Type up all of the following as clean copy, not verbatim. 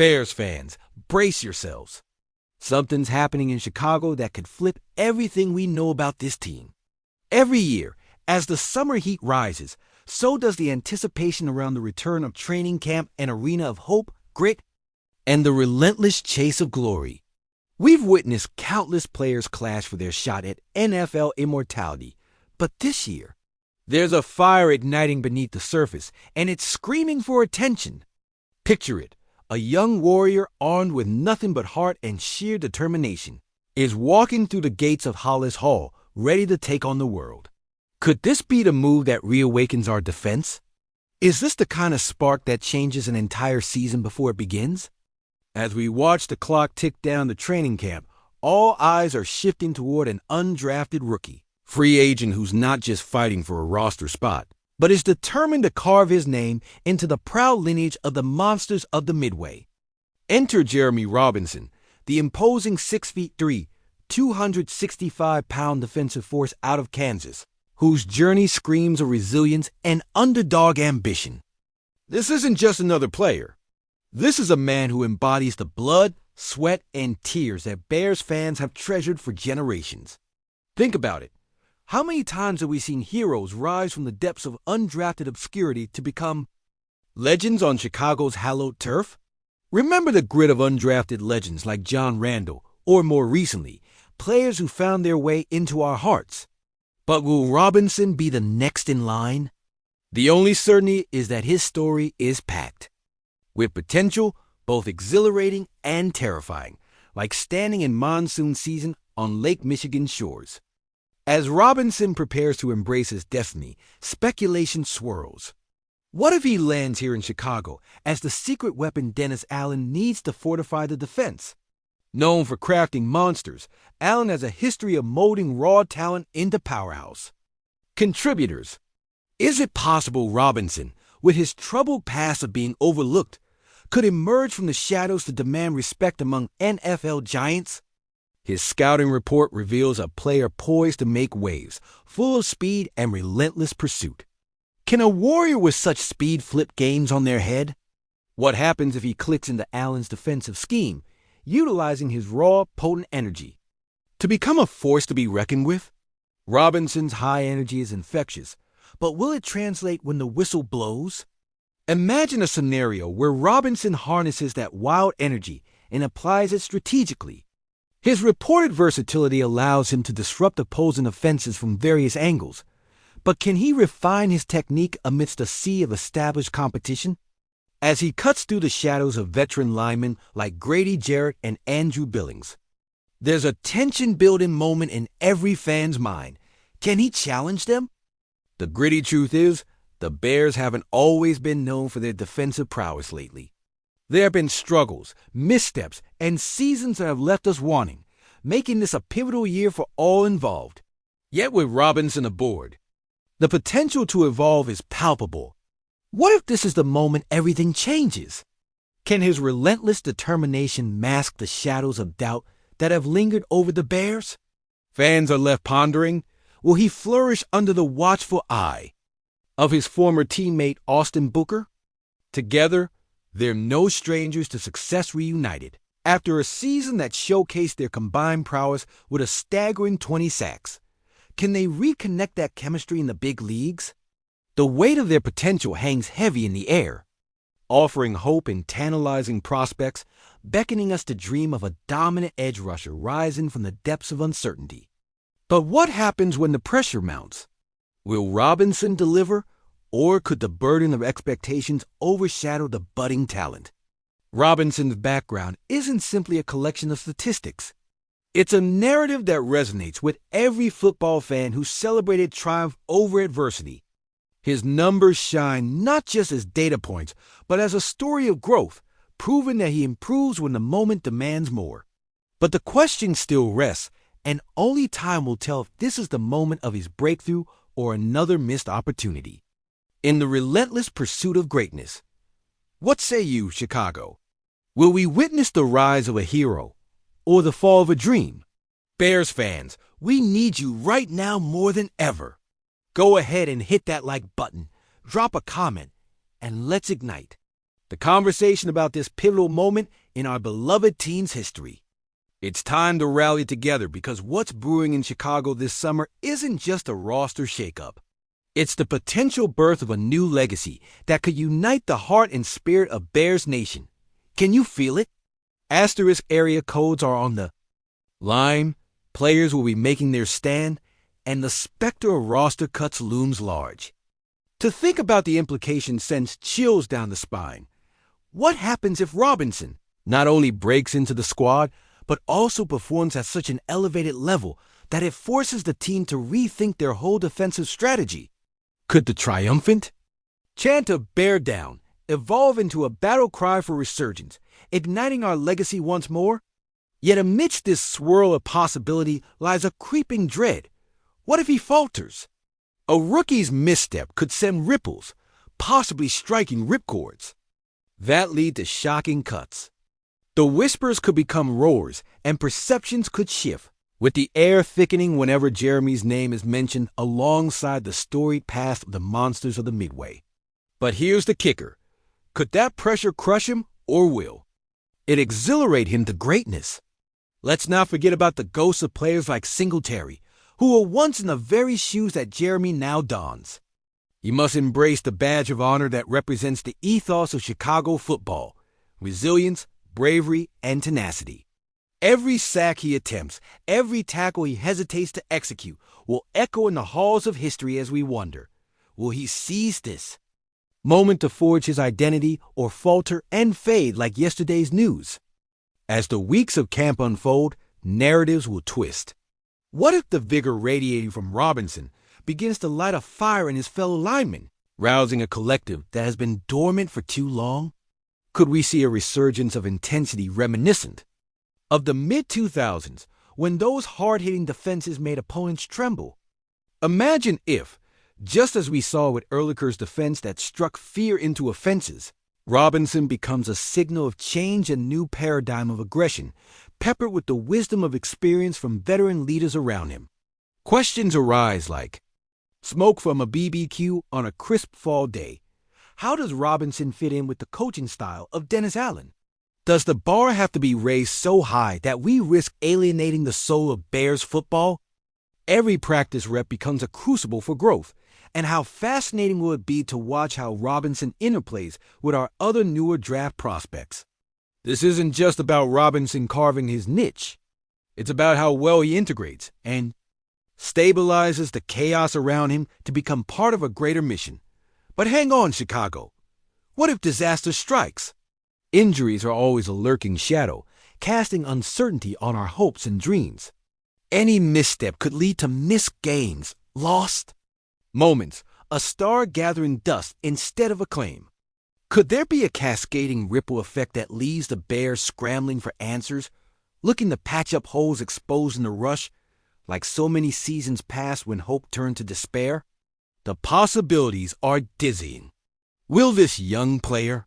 Bears fans, brace yourselves. Something's happening in Chicago that could flip everything we know about this team. Every year, as the summer heat rises, so does the anticipation around the return of training camp, an arena of hope, grit, and the relentless chase of glory. We've witnessed countless players clash for their shot at NFL immortality, but this year, there's a fire igniting beneath the surface, and it's screaming for attention. Picture it. A young warrior armed with nothing but heart and sheer determination is walking through the gates of Hollis Hall, ready to take on the world. Could this be the move that reawakens our defense? Is this the kind of spark that changes an entire season before it begins? As we watch the clock tick down to training camp, all eyes are shifting toward an undrafted rookie, free agent who's not just fighting for a roster spot, but is determined to carve his name into the proud lineage of the monsters of the Midway. Enter Jeremy Robinson, the imposing 6'3", 265-pound defensive force out of Kansas, whose journey screams of resilience and underdog ambition. This isn't just another player. This is a man who embodies the blood, sweat, and tears that Bears fans have treasured for generations. Think about it. How many times have we seen heroes rise from the depths of undrafted obscurity to become legends on Chicago's hallowed turf? Remember the grit of undrafted legends like John Randall, or more recently, players who found their way into our hearts. But will Robinson be the next in line? The only certainty is that his story is packed with potential, both exhilarating and terrifying, like standing in monsoon season on Lake Michigan's shores. As Robinson prepares to embrace his destiny, speculation swirls. What if he lands here in Chicago as the secret weapon Dennis Allen needs to fortify the defense? Known for crafting monsters, Allen has a history of molding raw talent into powerhouse. Contributors. Is it possible Robinson, with his troubled past of being overlooked, could emerge from the shadows to demand respect among NFL giants? His scouting report reveals a player poised to make waves, full of speed and relentless pursuit. Can a warrior with such speed flip games on their head? What happens if he clicks into Allen's defensive scheme, utilizing his raw, potent energy to become a force to be reckoned with? Robinson's high energy is infectious, but will it translate when the whistle blows? Imagine a scenario where Robinson harnesses that wild energy and applies it strategically. His reported versatility allows him to disrupt opposing offenses from various angles, but can he refine his technique amidst a sea of established competition? As he cuts through the shadows of veteran linemen like Grady Jarrett and Andrew Billings, there's a tension-building moment in every fan's mind. Can he challenge them? The gritty truth is, the Bears haven't always been known for their defensive prowess lately. There have been struggles, missteps, and seasons that have left us wanting, making this a pivotal year for all involved. Yet with Robinson aboard, the potential to evolve is palpable. What if this is the moment everything changes? Can his relentless determination mask the shadows of doubt that have lingered over the Bears? Fans are left pondering, will he flourish under the watchful eye of his former teammate Austin Booker? Together, they're no strangers to success reunited. After a season that showcased their combined prowess with a staggering 20 sacks, can they reconnect that chemistry in the big leagues? The weight of their potential hangs heavy in the air, offering hope in tantalizing prospects, beckoning us to dream of a dominant edge rusher rising from the depths of uncertainty. But what happens when the pressure mounts? Will Robinson deliver, or could the burden of expectations overshadow the budding talent? Robinson's background isn't simply a collection of statistics. It's a narrative that resonates with every football fan who celebrated triumph over adversity. His numbers shine not just as data points, but as a story of growth, proving that he improves when the moment demands more. But the question still rests, and only time will tell if this is the moment of his breakthrough or another missed opportunity. In the relentless pursuit of greatness, what say you, Chicago? Will we witness the rise of a hero or the fall of a dream? Bears fans, we need you right now more than ever. Go ahead and hit that like button, drop a comment, and let's ignite. The conversation about this pivotal moment in our beloved team's history. It's time to rally together because what's brewing in Chicago this summer isn't just a roster shakeup. It's the potential birth of a new legacy that could unite the heart and spirit of Bears Nation. Can you feel it? Asterisk area codes are on the line, players will be making their stand, and the specter of roster cuts looms large. To think about the implications sends chills down the spine. What happens if Robinson not only breaks into the squad, but also performs at such an elevated level that it forces the team to rethink their whole defensive strategy? Could the triumphant chant of "Bear Down" evolve into a battle cry for resurgence, igniting our legacy once more? Yet amidst this swirl of possibility lies a creeping dread. What if he falters? A rookie's misstep could send ripples, possibly striking ripcords. That lead to shocking cuts. The whispers could become roars, and perceptions could shift, with the air thickening whenever Jeremy's name is mentioned alongside the storied past of the monsters of the Midway. But here's the kicker. Could that pressure crush him, or will it exhilarate him to greatness? Let's not forget about the ghosts of players like Singletary, who were once in the very shoes that Jeremy now dons. He must embrace the badge of honor that represents the ethos of Chicago football: resilience, bravery, and tenacity. Every sack he attempts, every tackle he hesitates to execute, will echo in the halls of history as we wonder, will he seize this moment to forge his identity or falter and fade like yesterday's news? As the weeks of camp unfold, narratives will twist. What if the vigor radiating from Robinson begins to light a fire in his fellow linemen, rousing a collective that has been dormant for too long? Could we see a resurgence of intensity reminiscent of the mid-2000s, when those hard-hitting defenses made opponents tremble? Imagine if, just as we saw with Ehrlicher's defense that struck fear into offenses, Robinson becomes a signal of change and new paradigm of aggression, peppered with the wisdom of experience from veteran leaders around him. Questions arise like, smoke from a BBQ on a crisp fall day. How does Robinson fit in with the coaching style of Dennis Allen? Does the bar have to be raised so high that we risk alienating the soul of Bears football? Every practice rep becomes a crucible for growth, and how fascinating will it be to watch how Robinson interplays with our other newer draft prospects. This isn't just about Robinson carving his niche. It's about how well he integrates and stabilizes the chaos around him to become part of a greater mission. But hang on, Chicago. What if disaster strikes? Injuries are always a lurking shadow, casting uncertainty on our hopes and dreams. Any misstep could lead to missed games, lost moments, a star gathering dust instead of acclaim. Could there be a cascading ripple effect that leaves the Bears scrambling for answers, looking to patch up holes exposed in the rush, like so many seasons past when hope turned to despair? The possibilities are dizzying. Will this young player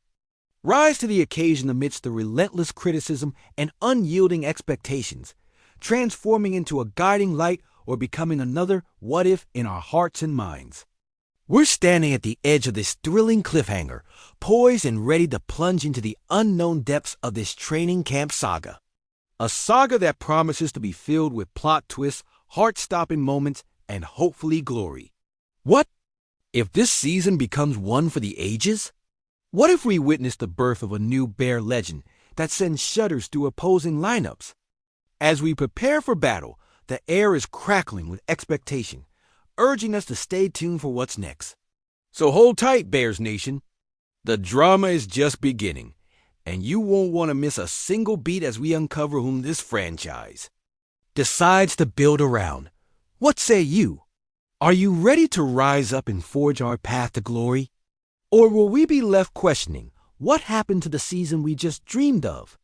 rise to the occasion amidst the relentless criticism and unyielding expectations, transforming into a guiding light or becoming another what if in our hearts and minds? We're standing at the edge of this thrilling cliffhanger, poised and ready to plunge into the unknown depths of this training camp saga. A saga that promises to be filled with plot twists, heart-stopping moments, and hopefully glory. What if this season becomes one for the ages? What if we witness the birth of a new Bear legend that sends shudders through opposing lineups? As we prepare for battle, the air is crackling with expectation, urging us to stay tuned for what's next. So hold tight, Bears Nation. The drama is just beginning, and you won't want to miss a single beat as we uncover whom this franchise decides to build around. What say you? Are you ready to rise up and forge our path to glory? Or will we be left questioning what happened to the season we just dreamed of?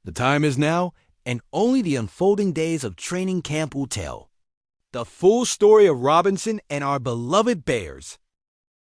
The time is now, and only the unfolding days of training camp will tell the full story of Robinson and our beloved Bears.